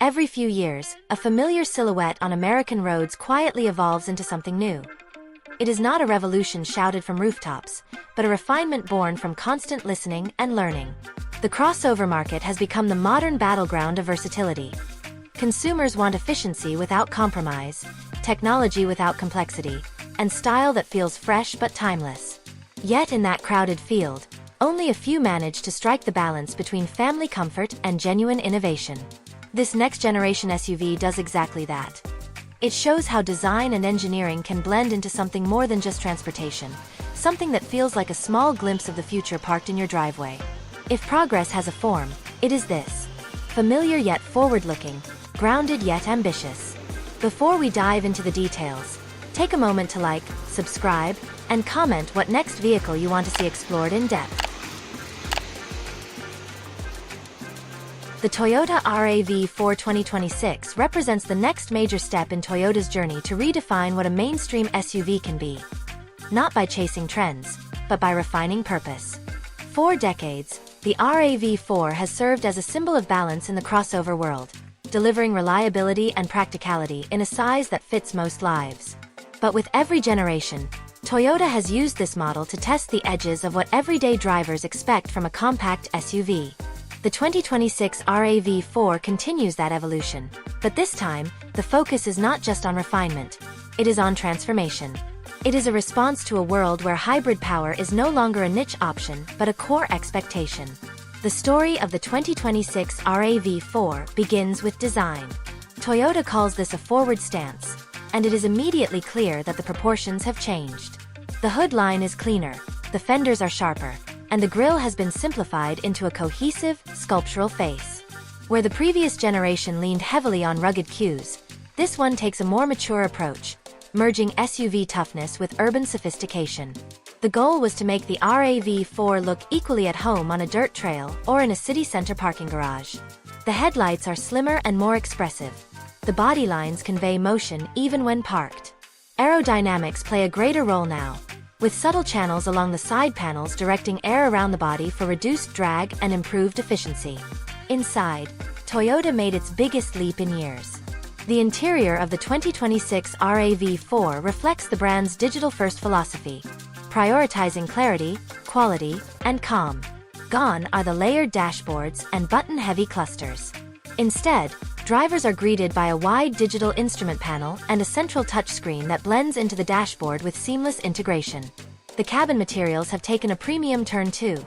Every few years, a familiar silhouette on American roads quietly evolves into something new. It is not a revolution shouted from rooftops, but a refinement born from constant listening and learning. The crossover market has become the modern battleground of versatility. Consumers want efficiency without compromise, technology without complexity, and style that feels fresh but timeless. Yet in that crowded field, only a few manage to strike the balance between family comfort and genuine innovation. This next-generation SUV does exactly that. It shows how design and engineering can blend into something more than just transportation, something that feels like a small glimpse of the future parked in your driveway. If progress has a form, it is this. Familiar yet forward-looking, grounded yet ambitious. Before we dive into the details, take a moment to like, subscribe, and comment what next vehicle you want to see explored in depth. The Toyota RAV4 2026 represents the next major step in Toyota's journey to redefine what a mainstream SUV can be. Not by chasing trends, but by refining purpose. For decades, the RAV4 has served as a symbol of balance in the crossover world, delivering reliability and practicality in a size that fits most lives. But with every generation, Toyota has used this model to test the edges of what everyday drivers expect from a compact SUV. The 2026 RAV4 continues that evolution, but this time, the focus is not just on refinement. It is on transformation. It is a response to a world where hybrid power is no longer a niche option but a core expectation. The story of the 2026 RAV4 begins with design. Toyota calls this a forward stance, and it is immediately clear that the proportions have changed. The hood line is cleaner, the fenders are sharper, and the grille has been simplified into a cohesive, sculptural face. Where the previous generation leaned heavily on rugged cues, this one takes a more mature approach, merging SUV toughness with urban sophistication. The goal was to make the RAV4 look equally at home on a dirt trail or in a city center parking garage. The headlights are slimmer and more expressive. The body lines convey motion even when parked. Aerodynamics play a greater role now, with subtle channels along the side panels directing air around the body for reduced drag and improved efficiency. Inside, Toyota made its biggest leap in years. The interior of the 2026 RAV4 reflects the brand's digital-first philosophy, prioritizing clarity, quality, and calm. Gone are the layered dashboards and button-heavy clusters. Instead, drivers are greeted by a wide digital instrument panel and a central touchscreen that blends into the dashboard with seamless integration. The cabin materials have taken a premium turn too.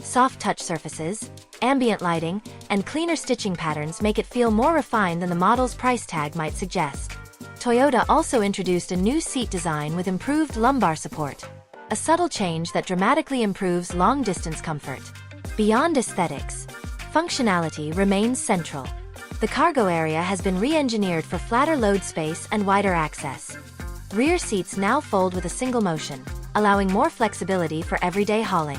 Soft touch surfaces, ambient lighting, and cleaner stitching patterns make it feel more refined than the model's price tag might suggest. Toyota also introduced a new seat design with improved lumbar support, a subtle change that dramatically improves long-distance comfort. Beyond aesthetics, functionality remains central. The cargo area has been re-engineered for flatter load space and wider access. Rear seats now fold with a single motion, allowing more flexibility for everyday hauling.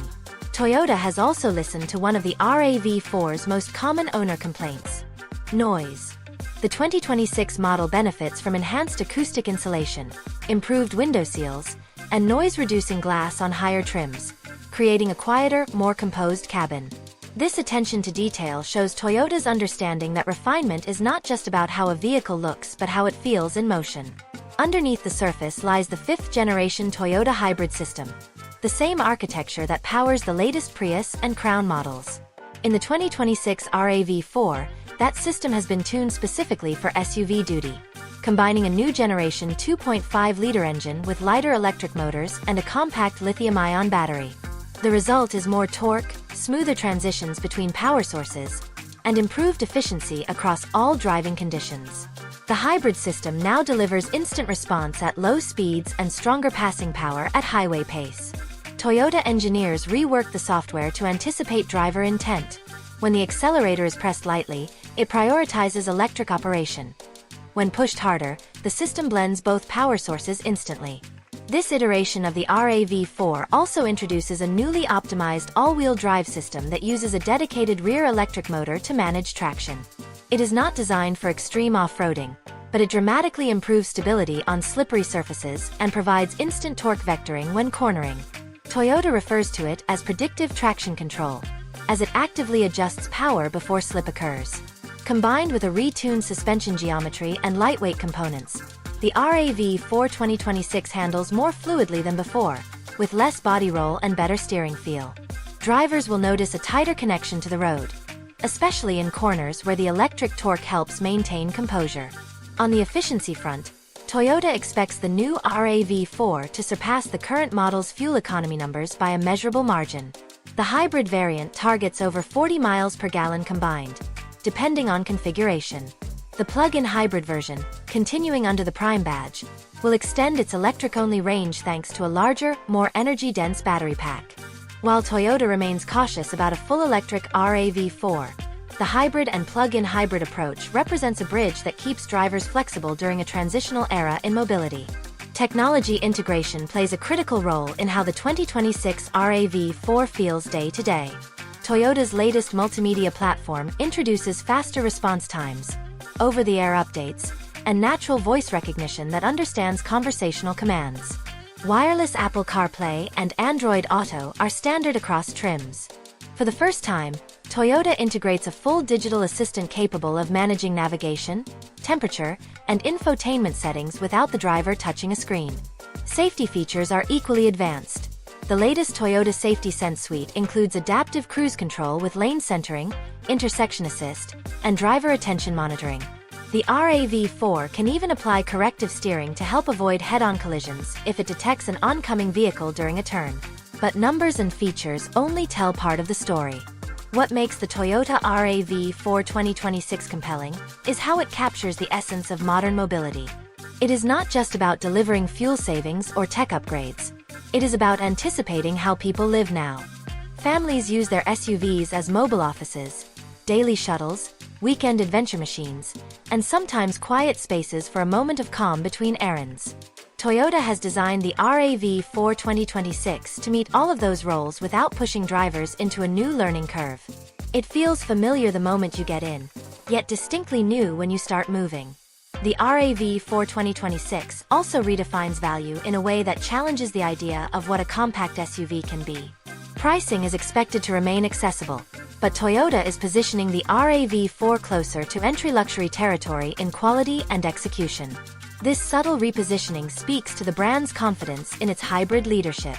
Toyota has also listened to one of the RAV4's most common owner complaints: noise. The 2026 model benefits from enhanced acoustic insulation, improved window seals, and noise-reducing glass on higher trims, creating a quieter, more composed cabin. This attention to detail shows Toyota's understanding that refinement is not just about how a vehicle looks but how it feels in motion. Underneath the surface lies the fifth-generation Toyota hybrid system, the same architecture that powers the latest Prius and Crown models. In the 2026 RAV4, that system has been tuned specifically for SUV duty, combining a new generation 2.5-liter engine with lighter electric motors and a compact lithium-ion battery. The result is more torque, smoother transitions between power sources, and improved efficiency across all driving conditions. The hybrid system now delivers instant response at low speeds and stronger passing power at highway pace. Toyota engineers reworked the software to anticipate driver intent. When the accelerator is pressed lightly, it prioritizes electric operation. When pushed harder, the system blends both power sources instantly. This iteration of the RAV4 also introduces a newly optimized all-wheel drive system that uses a dedicated rear electric motor to manage traction. It is not designed for extreme off-roading, but it dramatically improves stability on slippery surfaces and provides instant torque vectoring when cornering. Toyota refers to it as predictive traction control, as it actively adjusts power before slip occurs. Combined with a retuned suspension geometry and lightweight components, the RAV4 2026 handles more fluidly than before, with less body roll and better steering feel. Drivers will notice a tighter connection to the road, especially in corners where the electric torque helps maintain composure. On the efficiency front, Toyota expects the new RAV4 to surpass the current model's fuel economy numbers by a measurable margin. The hybrid variant targets over 40 miles per gallon combined, depending on configuration. The plug-in hybrid version, continuing under the Prime badge, will extend its electric-only range thanks to a larger, more energy-dense battery pack. While Toyota remains cautious about a full electric RAV4, the hybrid and plug-in hybrid approach represents a bridge that keeps drivers flexible during a transitional era in mobility. Technology integration plays a critical role in how the 2026 RAV4 feels day to day. Toyota's latest multimedia platform introduces faster response times, over-the-air updates, and natural voice recognition that understands conversational commands. Wireless Apple CarPlay and Android Auto are standard across trims. For the first time, Toyota integrates a full digital assistant capable of managing navigation, temperature, and infotainment settings without the driver touching a screen. Safety features are equally advanced. The latest Toyota Safety Sense suite includes adaptive cruise control with lane centering, intersection assist, and driver attention monitoring. The RAV4 can even apply corrective steering to help avoid head-on collisions if it detects an oncoming vehicle during a turn. But numbers and features only tell part of the story. What makes the Toyota RAV4 2026 compelling is how it captures the essence of modern mobility. It is not just about delivering fuel savings or tech upgrades. It is about anticipating how people live now. Families use their SUVs as mobile offices, daily shuttles, weekend adventure machines, and sometimes quiet spaces for a moment of calm between errands. Toyota has designed the RAV4 2026 to meet all of those roles without pushing drivers into a new learning curve. It feels familiar the moment you get in, yet distinctly new when you start moving. The RAV4 2026 also redefines value in a way that challenges the idea of what a compact SUV can be. Pricing is expected to remain accessible, but Toyota is positioning the RAV4 closer to entry luxury territory in quality and execution. This subtle repositioning speaks to the brand's confidence in its hybrid leadership.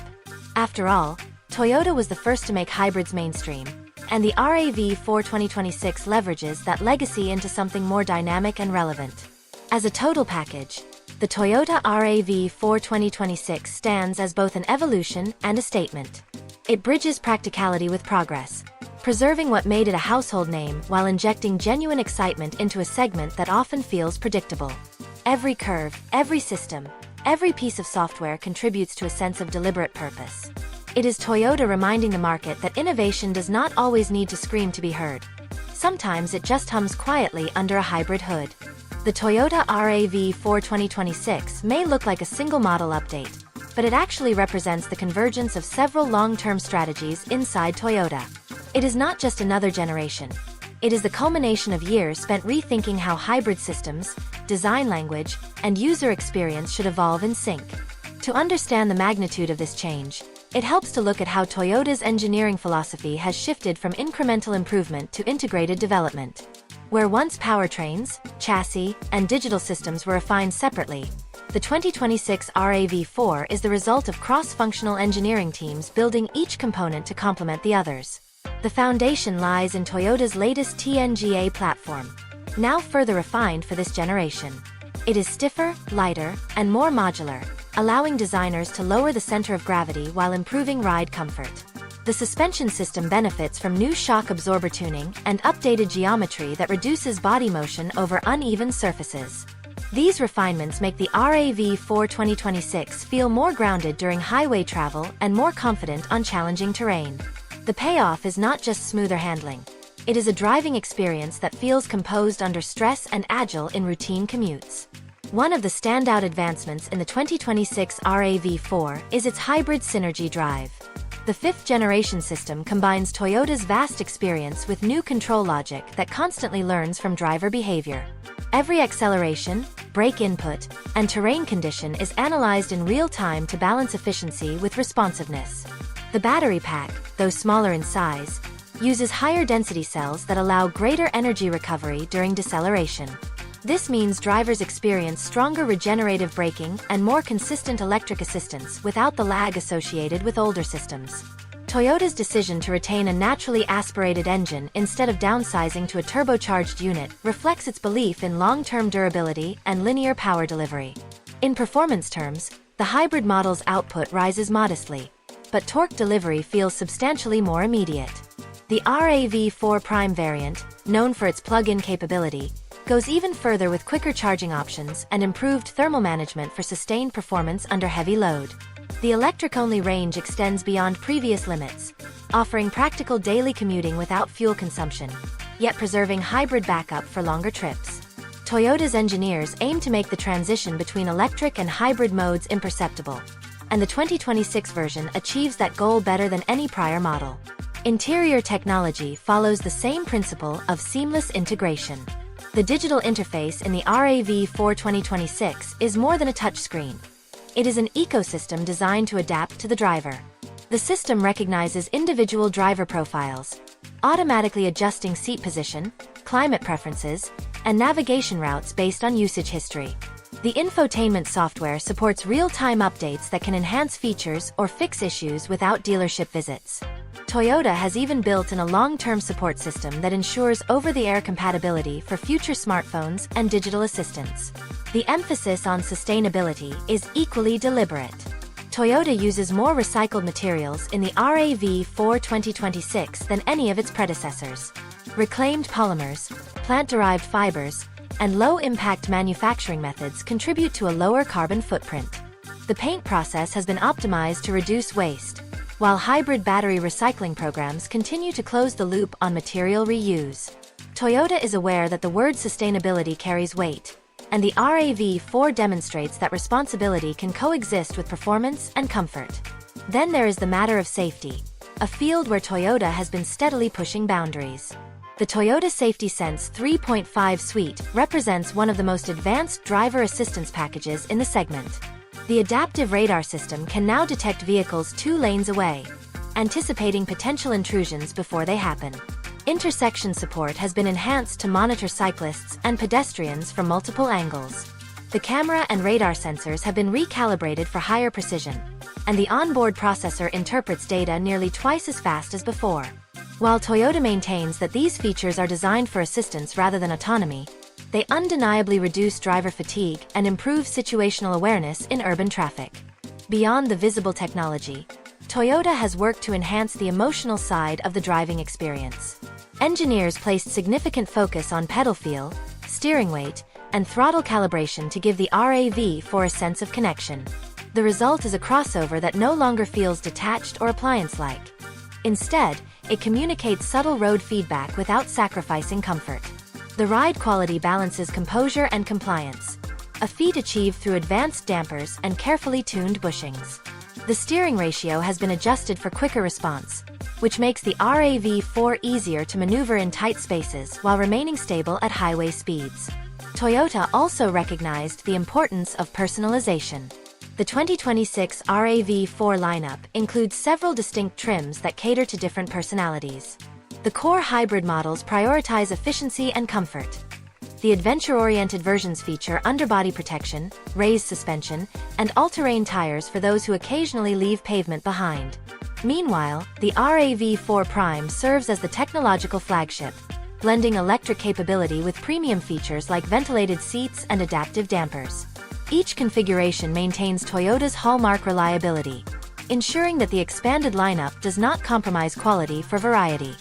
After all, Toyota was the first to make hybrids mainstream, and the RAV4 2026 leverages that legacy into something more dynamic and relevant. As a total package, the Toyota RAV4 2026 stands as both an evolution and a statement. It bridges practicality with progress, preserving what made it a household name while injecting genuine excitement into a segment that often feels predictable. Every curve, every system, every piece of software contributes to a sense of deliberate purpose. It is Toyota reminding the market that innovation does not always need to scream to be heard. Sometimes it just hums quietly under a hybrid hood. The Toyota RAV4 2026 may look like a single model update, but it actually represents the convergence of several long-term strategies inside Toyota. It is not just another generation. It is the culmination of years spent rethinking how hybrid systems, design language, and user experience should evolve in sync. To understand the magnitude of this change, it helps to look at how Toyota's engineering philosophy has shifted from incremental improvement to integrated development. Where once powertrains, chassis, and digital systems were refined separately, the 2026 RAV4 is the result of cross-functional engineering teams building each component to complement the others. The foundation lies in Toyota's latest TNGA platform, now further refined for this generation. It is stiffer, lighter, and more modular, allowing designers to lower the center of gravity while improving ride comfort. The suspension system benefits from new shock absorber tuning and updated geometry that reduces body motion over uneven surfaces. These refinements make the RAV4 2026 feel more grounded during highway travel and more confident on challenging terrain. The payoff is not just smoother handling. It is a driving experience that feels composed under stress and agile in routine commutes. One of the standout advancements in the 2026 RAV4 is its hybrid synergy drive. The fifth-generation system combines Toyota's vast experience with new control logic that constantly learns from driver behavior. Every acceleration, brake input, and terrain condition is analyzed in real time to balance efficiency with responsiveness. The battery pack, though smaller in size, uses higher density cells that allow greater energy recovery during deceleration. This means drivers experience stronger regenerative braking and more consistent electric assistance without the lag associated with older systems. Toyota's decision to retain a naturally aspirated engine instead of downsizing to a turbocharged unit reflects its belief in long-term durability and linear power delivery. In performance terms, the hybrid model's output rises modestly, but torque delivery feels substantially more immediate. The RAV4 Prime variant, known for its plug-in capability, goes even further with quicker charging options and improved thermal management for sustained performance under heavy load. The electric-only range extends beyond previous limits, offering practical daily commuting without fuel consumption, yet preserving hybrid backup for longer trips. Toyota's engineers aim to make the transition between electric and hybrid modes imperceptible, and the 2026 version achieves that goal better than any prior model. Interior technology follows the same principle of seamless integration. The digital interface in the RAV4 2026 is more than a touchscreen. It is an ecosystem designed to adapt to the driver. The system recognizes individual driver profiles, automatically adjusting seat position, climate preferences, and navigation routes based on usage history. The infotainment software supports real-time updates that can enhance features or fix issues without dealership visits. Toyota has even built in a long-term support system that ensures over-the-air compatibility for future smartphones and digital assistants. The emphasis on sustainability is equally deliberate. Toyota uses more recycled materials in the RAV4 2026 than any of its predecessors. Reclaimed polymers, plant-derived fibers, and low-impact manufacturing methods contribute to a lower carbon footprint. The paint process has been optimized to reduce waste, while hybrid battery recycling programs continue to close the loop on material reuse. Toyota is aware that the word sustainability carries weight, and the RAV4 demonstrates that responsibility can coexist with performance and comfort. Then there is the matter of safety, a field where Toyota has been steadily pushing boundaries. The Toyota Safety Sense 3.5 suite represents one of the most advanced driver assistance packages in the segment. The adaptive radar system can now detect vehicles 2 lanes away, anticipating potential intrusions before they happen. Intersection support has been enhanced to monitor cyclists and pedestrians from multiple angles. The camera and radar sensors have been recalibrated for higher precision, and the onboard processor interprets data nearly twice as fast as before. While Toyota maintains that these features are designed for assistance rather than autonomy, they undeniably reduce driver fatigue and improve situational awareness in urban traffic. Beyond the visible technology, Toyota has worked to enhance the emotional side of the driving experience. Engineers placed significant focus on pedal feel, steering weight, and throttle calibration to give the RAV4 a sense of connection. The result is a crossover that no longer feels detached or appliance-like. Instead, it communicates subtle road feedback without sacrificing comfort. The ride quality balances composure and compliance, a feat achieved through advanced dampers and carefully tuned bushings. The steering ratio has been adjusted for quicker response, which makes the RAV4 easier to maneuver in tight spaces while remaining stable at highway speeds. Toyota also recognized the importance of personalization. The 2026 RAV4 lineup includes several distinct trims that cater to different personalities. The core hybrid models prioritize efficiency and comfort. The adventure-oriented versions feature underbody protection, raised suspension, and all-terrain tires for those who occasionally leave pavement behind. Meanwhile, the RAV4 Prime serves as the technological flagship, blending electric capability with premium features like ventilated seats and adaptive dampers. Each configuration maintains Toyota's hallmark reliability, ensuring that the expanded lineup does not compromise quality for variety.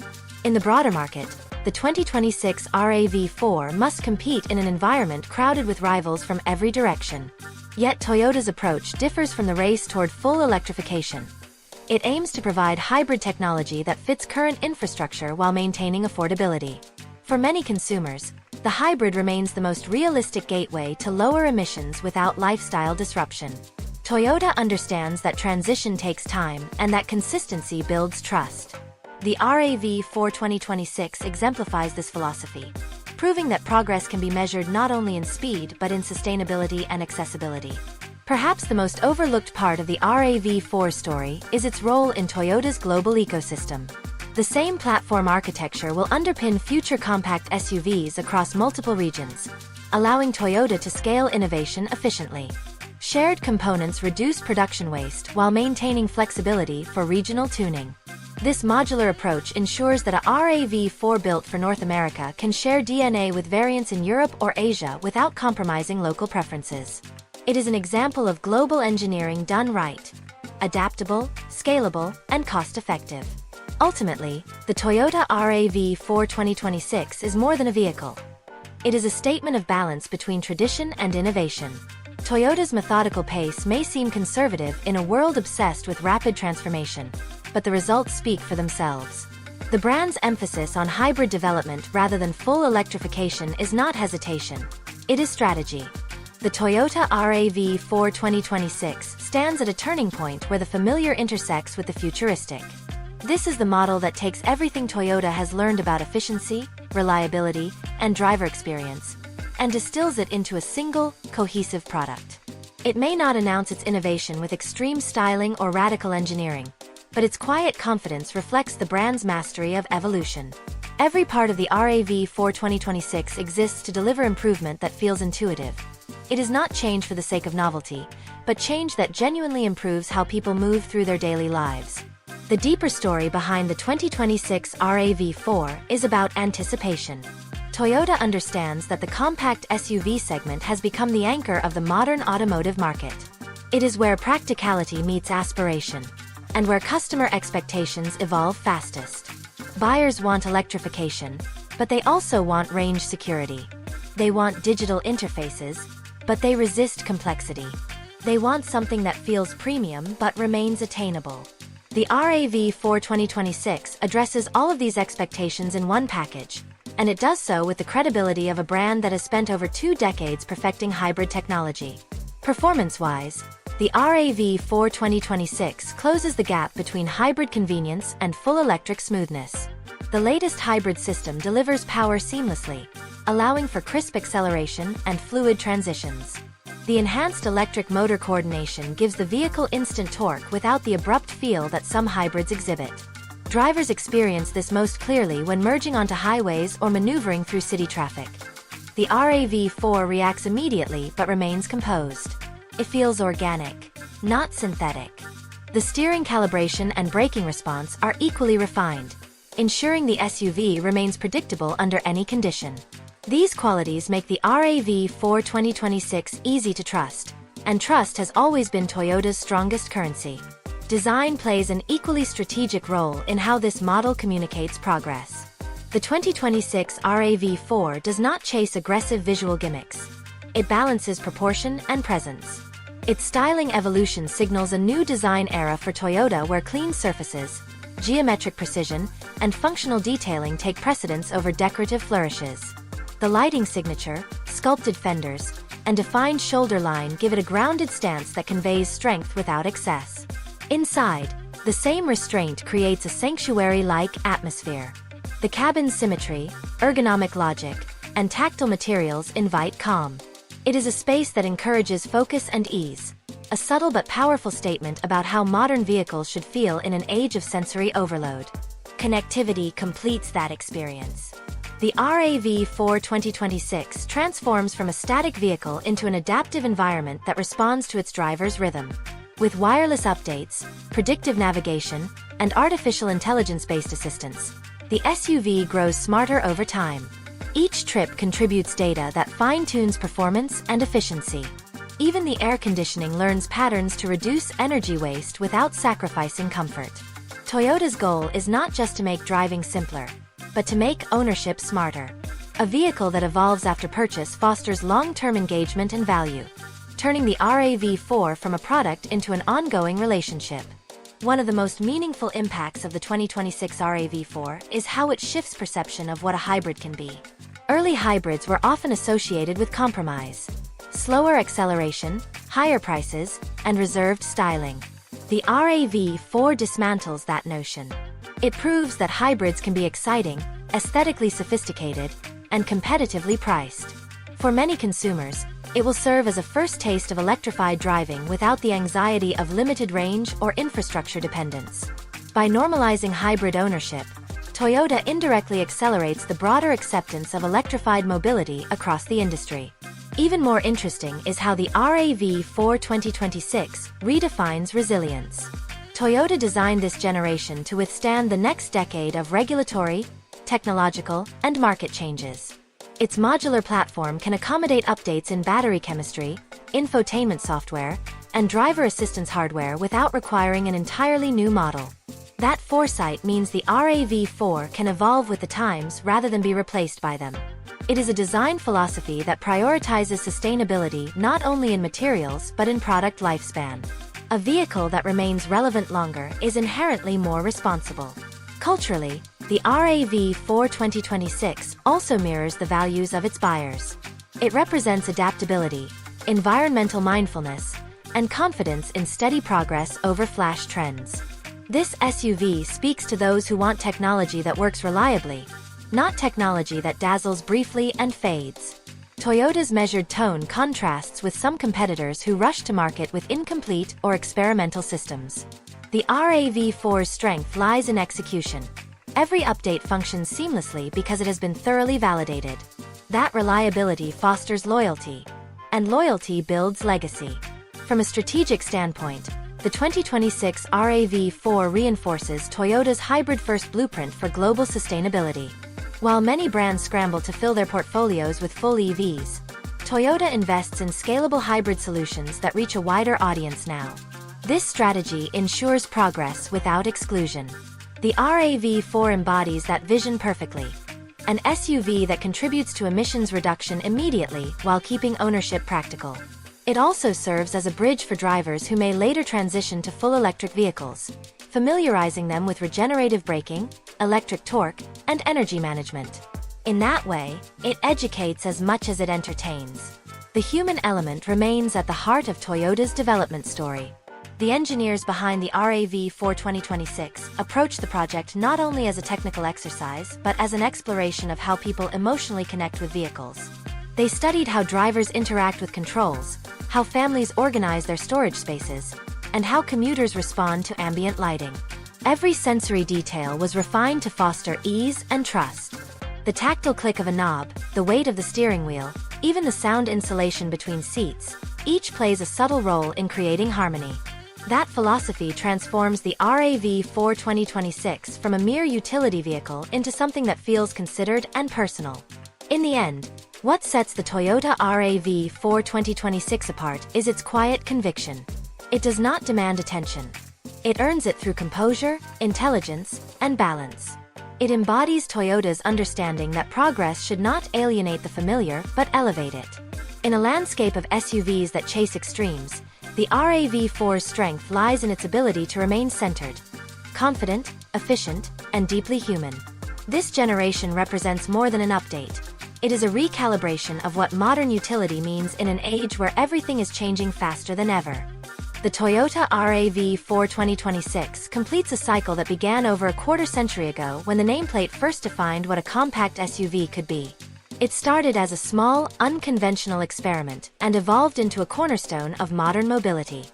In the broader market, the 2026 RAV4 must compete in an environment crowded with rivals from every direction. Yet Toyota's approach differs from the race toward full electrification. It aims to provide hybrid technology that fits current infrastructure while maintaining affordability. For many consumers, the hybrid remains the most realistic gateway to lower emissions without lifestyle disruption. Toyota understands that transition takes time and that consistency builds trust. The RAV4 2026 exemplifies this philosophy, proving that progress can be measured not only in speed but in sustainability and accessibility. Perhaps the most overlooked part of the RAV4 story is its role in Toyota's global ecosystem. The same platform architecture will underpin future compact SUVs across multiple regions, allowing Toyota to scale innovation efficiently. Shared components reduce production waste while maintaining flexibility for regional tuning. This modular approach ensures that a RAV4 built for North America can share DNA with variants in Europe or Asia without compromising local preferences. It is an example of global engineering done right: adaptable, scalable, and cost-effective. Ultimately, the Toyota RAV4 2026 is more than a vehicle. It is a statement of balance between tradition and innovation. Toyota's methodical pace may seem conservative in a world obsessed with rapid transformation, but the results speak for themselves. The brand's emphasis on hybrid development rather than full electrification is not hesitation. It is strategy. The Toyota RAV4 2026 stands at a turning point where the familiar intersects with the futuristic. This is the model that takes everything Toyota has learned about efficiency, reliability, and driver experience, and distills it into a single, cohesive product. It may not announce its innovation with extreme styling or radical engineering, but its quiet confidence reflects the brand's mastery of evolution. Every part of the RAV4 2026 exists to deliver improvement that feels intuitive. It is not change for the sake of novelty, but change that genuinely improves how people move through their daily lives. The deeper story behind the 2026 RAV4 is about anticipation. Toyota understands that the compact SUV segment has become the anchor of the modern automotive market. It is where practicality meets aspiration, and where customer expectations evolve fastest. Buyers want electrification, but they also want range security. They want digital interfaces, but they resist complexity. They want something that feels premium but remains attainable. The RAV4 2026 addresses all of these expectations in one package, and it does so with the credibility of a brand that has spent over 2 decades perfecting hybrid technology. Performance-wise, the RAV4 2026 closes the gap between hybrid convenience and full electric smoothness. The latest hybrid system delivers power seamlessly, allowing for crisp acceleration and fluid transitions. The enhanced electric motor coordination gives the vehicle instant torque without the abrupt feel that some hybrids exhibit. Drivers experience this most clearly when merging onto highways or maneuvering through city traffic. The RAV4 reacts immediately but remains composed. It feels organic, not synthetic. The steering calibration and braking response are equally refined, ensuring the SUV remains predictable under any condition. These qualities make the RAV4 2026 easy to trust, and trust has always been Toyota's strongest currency. Design plays an equally strategic role in how this model communicates progress. The 2026 RAV4 does not chase aggressive visual gimmicks. It balances proportion and presence. Its styling evolution signals a new design era for Toyota where clean surfaces, geometric precision, and functional detailing take precedence over decorative flourishes. The lighting signature, sculpted fenders, and defined shoulder line give it a grounded stance that conveys strength without excess. Inside, the same restraint creates a sanctuary-like atmosphere. The cabin's symmetry, ergonomic logic, and tactile materials invite calm. It is a space that encourages focus and ease, a subtle but powerful statement about how modern vehicles should feel in an age of sensory overload. Connectivity completes that experience. The RAV4 2026 transforms from a static vehicle into an adaptive environment that responds to its driver's rhythm. With wireless updates, predictive navigation, and artificial intelligence-based assistance, the SUV grows smarter over time. Each trip contributes data that fine-tunes performance and efficiency. Even the air conditioning learns patterns to reduce energy waste without sacrificing comfort. Toyota's goal is not just to make driving simpler, but to make ownership smarter. A vehicle that evolves after purchase fosters long-term engagement and value, turning the RAV4 from a product into an ongoing relationship. One of the most meaningful impacts of the 2026 RAV4 is how it shifts perception of what a hybrid can be. Early hybrids were often associated with compromise, slower acceleration, higher prices, and reserved styling. The RAV4 dismantles that notion. It proves that hybrids can be exciting, aesthetically sophisticated, and competitively priced. For many consumers, it will serve as a first taste of electrified driving without the anxiety of limited range or infrastructure dependence. By normalizing hybrid ownership, Toyota indirectly accelerates the broader acceptance of electrified mobility across the industry. Even more interesting is how the RAV4 2026 redefines resilience. Toyota designed this generation to withstand the next decade of regulatory, technological, and market changes. Its modular platform can accommodate updates in battery chemistry, infotainment software, and driver assistance hardware without requiring an entirely new model. That foresight means the RAV4 can evolve with the times rather than be replaced by them. It is a design philosophy that prioritizes sustainability not only in materials but in product lifespan. A vehicle that remains relevant longer is inherently more responsible. Culturally, the RAV4 2026 also mirrors the values of its buyers. It represents adaptability, environmental mindfulness, and confidence in steady progress over flash trends. This SUV speaks to those who want technology that works reliably, not technology that dazzles briefly and fades. Toyota's measured tone contrasts with some competitors who rush to market with incomplete or experimental systems. The RAV4's strength lies in execution. Every update functions seamlessly because it has been thoroughly validated. That reliability fosters loyalty, and loyalty builds legacy. From a strategic standpoint, the 2026 RAV4 reinforces Toyota's hybrid-first blueprint for global sustainability. While many brands scramble to fill their portfolios with full EVs, Toyota invests in scalable hybrid solutions that reach a wider audience now. This strategy ensures progress without exclusion. The RAV4 embodies that vision perfectly. An SUV that contributes to emissions reduction immediately while keeping ownership practical. It also serves as a bridge for drivers who may later transition to full electric vehicles, familiarizing them with regenerative braking, electric torque, and energy management. In that way, it educates as much as it entertains. The human element remains at the heart of Toyota's development story. The engineers behind the RAV4 2026 approach the project not only as a technical exercise but as an exploration of how people emotionally connect with vehicles. They studied how drivers interact with controls, how families organize their storage spaces, and how commuters respond to ambient lighting. Every sensory detail was refined to foster ease and trust. The tactile click of a knob, the weight of the steering wheel, even the sound insulation between seats, each plays a subtle role in creating harmony. That philosophy transforms the RAV4 2026 from a mere utility vehicle into something that feels considered and personal. In the end, what sets the Toyota RAV4 2026 apart is its quiet conviction. It does not demand attention. It earns it through composure, intelligence, and balance. It embodies Toyota's understanding that progress should not alienate the familiar but elevate it. In a landscape of SUVs that chase extremes, the RAV4's strength lies in its ability to remain centered, confident, efficient, and deeply human. This generation represents more than an update. It is a recalibration of what modern utility means in an age where everything is changing faster than ever. The Toyota RAV4 2026 completes a cycle that began over a quarter century ago when the nameplate first defined what a compact SUV could be. It started as a small, unconventional experiment and evolved into a cornerstone of modern mobility.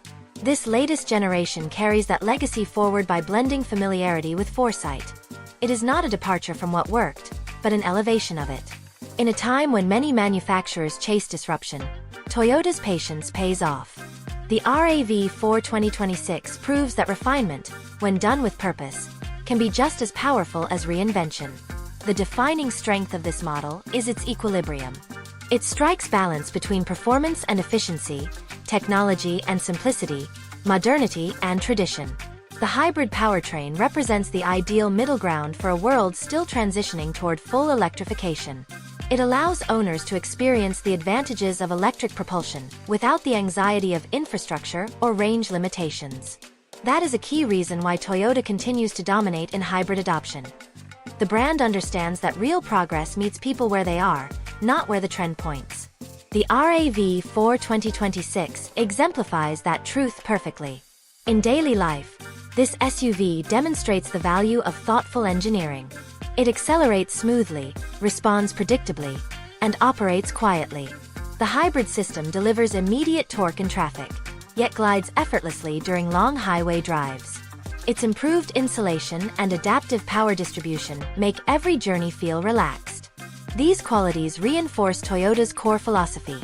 This latest generation carries that legacy forward by blending familiarity with foresight. It is not a departure from what worked, but an elevation of it. In a time when many manufacturers chase disruption, Toyota's patience pays off. The RAV4 2026 proves that refinement, when done with purpose, can be just as powerful as reinvention. The defining strength of this model is its equilibrium. It strikes balance between performance and efficiency, technology and simplicity, modernity and tradition. The hybrid powertrain represents the ideal middle ground for a world still transitioning toward full electrification. It allows owners to experience the advantages of electric propulsion without the anxiety of infrastructure or range limitations. That is a key reason why Toyota continues to dominate in hybrid adoption. The brand understands that real progress meets people where they are, not where the trend points. The RAV4 2026 exemplifies that truth perfectly. In daily life, this SUV demonstrates the value of thoughtful engineering. It accelerates smoothly, responds predictably, and operates quietly. The hybrid system delivers immediate torque in traffic, yet glides effortlessly during long highway drives. Its improved insulation and adaptive power distribution make every journey feel relaxed. These qualities reinforce Toyota's core philosophy.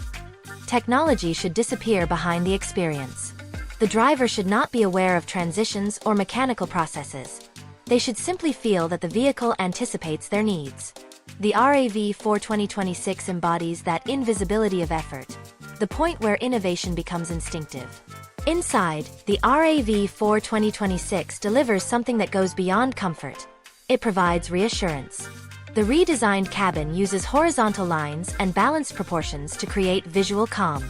Technology should disappear behind the experience. The driver should not be aware of transitions or mechanical processes. They should simply feel that the vehicle anticipates their needs. The RAV4 2026 embodies that invisibility of effort, the point where innovation becomes instinctive. Inside, the RAV4 2026 delivers something that goes beyond comfort. It provides reassurance. The redesigned cabin uses horizontal lines and balanced proportions to create visual calm.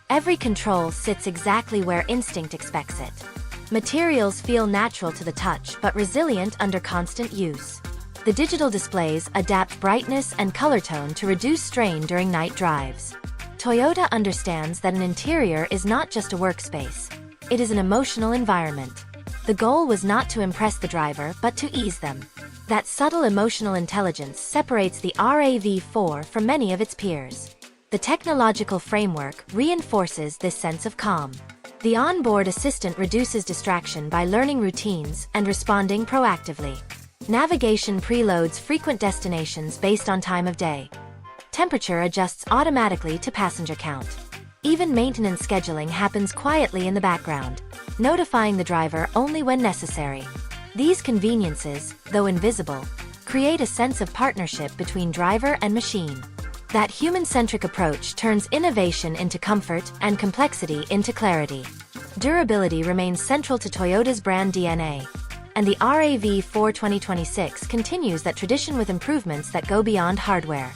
Every control sits exactly where instinct expects it. Materials feel natural to the touch but resilient under constant use. The digital displays adapt brightness and color tone to reduce strain during night drives. Toyota understands that an interior is not just a workspace. It is an emotional environment. The goal was not to impress the driver but to ease them. That subtle emotional intelligence separates the RAV4 from many of its peers. The technological framework reinforces this sense of calm. The onboard assistant reduces distraction by learning routines and responding proactively. Navigation preloads frequent destinations based on time of day. Temperature adjusts automatically to passenger count. Even maintenance scheduling happens quietly in the background, notifying the driver only when necessary. These conveniences, though invisible, create a sense of partnership between driver and machine. That human-centric approach turns innovation into comfort and complexity into clarity. Durability remains central to Toyota's brand DNA, and the RAV4 2026 continues that tradition with improvements that go beyond hardware.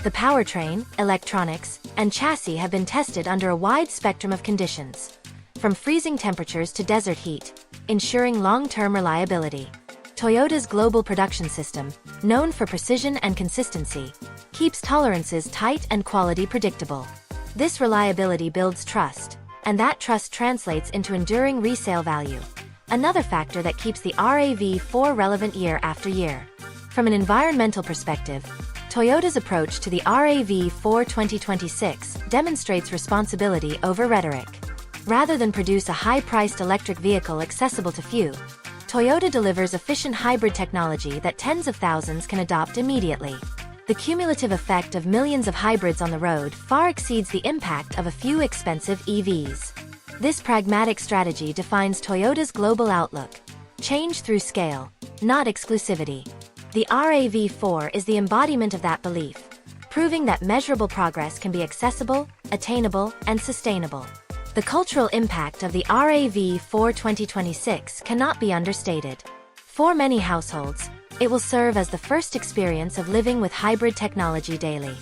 The powertrain, electronics, and chassis have been tested under a wide spectrum of conditions, from freezing temperatures to desert heat, ensuring long-term reliability. Toyota's global production system, known for precision and consistency, keeps tolerances tight and quality predictable. This reliability builds trust, and that trust translates into enduring resale value, another factor that keeps the RAV4 relevant year after year. From an environmental perspective, Toyota's approach to the RAV4 2026 demonstrates responsibility over rhetoric. Rather than produce a high-priced electric vehicle accessible to few, Toyota delivers efficient hybrid technology that tens of thousands can adopt immediately. The cumulative effect of millions of hybrids on the road far exceeds the impact of a few expensive EVs. This pragmatic strategy defines Toyota's global outlook: change through scale, not exclusivity. The RAV4 is the embodiment of that belief, proving that measurable progress can be accessible, attainable, and sustainable. The cultural impact of the RAV4 2026 cannot be understated. For many households, it will serve as the first experience of living with hybrid technology daily.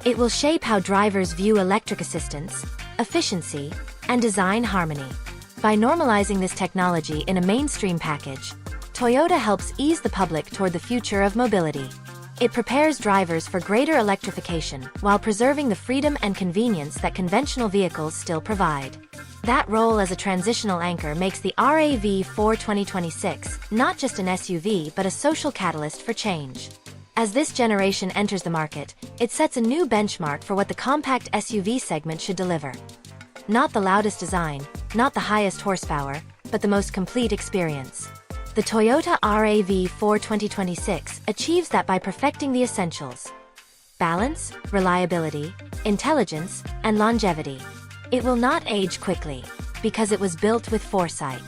It will shape how drivers view electric assistance, efficiency, and design harmony. By normalizing this technology in a mainstream package, Toyota helps ease the public toward the future of mobility. It prepares drivers for greater electrification while preserving the freedom and convenience that conventional vehicles still provide. That role as a transitional anchor makes the RAV4 2026 not just an SUV but a social catalyst for change. As this generation enters the market, it sets a new benchmark for what the compact SUV segment should deliver. Not the loudest design, not the highest horsepower, but the most complete experience. The Toyota RAV4 2026 achieves that by perfecting the essentials: balance, reliability, intelligence, and longevity. It will not age quickly, because it was built with foresight.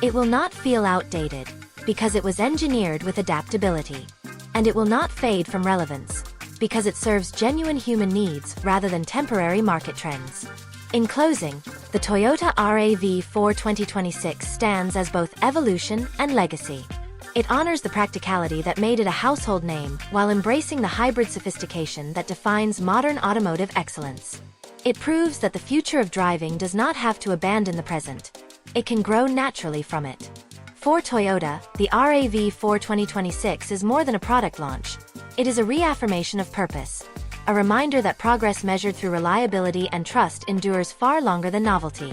It will not feel outdated, because it was engineered with adaptability. And it will not fade from relevance, because it serves genuine human needs rather than temporary market trends. In closing, the Toyota RAV4 2026 stands as both evolution and legacy. It honors the practicality that made it a household name while embracing the hybrid sophistication that defines modern automotive excellence. It proves that the future of driving does not have to abandon the present. It can grow naturally from it. For Toyota, the RAV4 2026 is more than a product launch. It is a reaffirmation of purpose, a reminder that progress measured through reliability and trust endures far longer than novelty.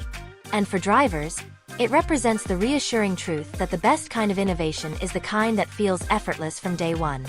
And for drivers, it represents the reassuring truth that the best kind of innovation is the kind that feels effortless from day one.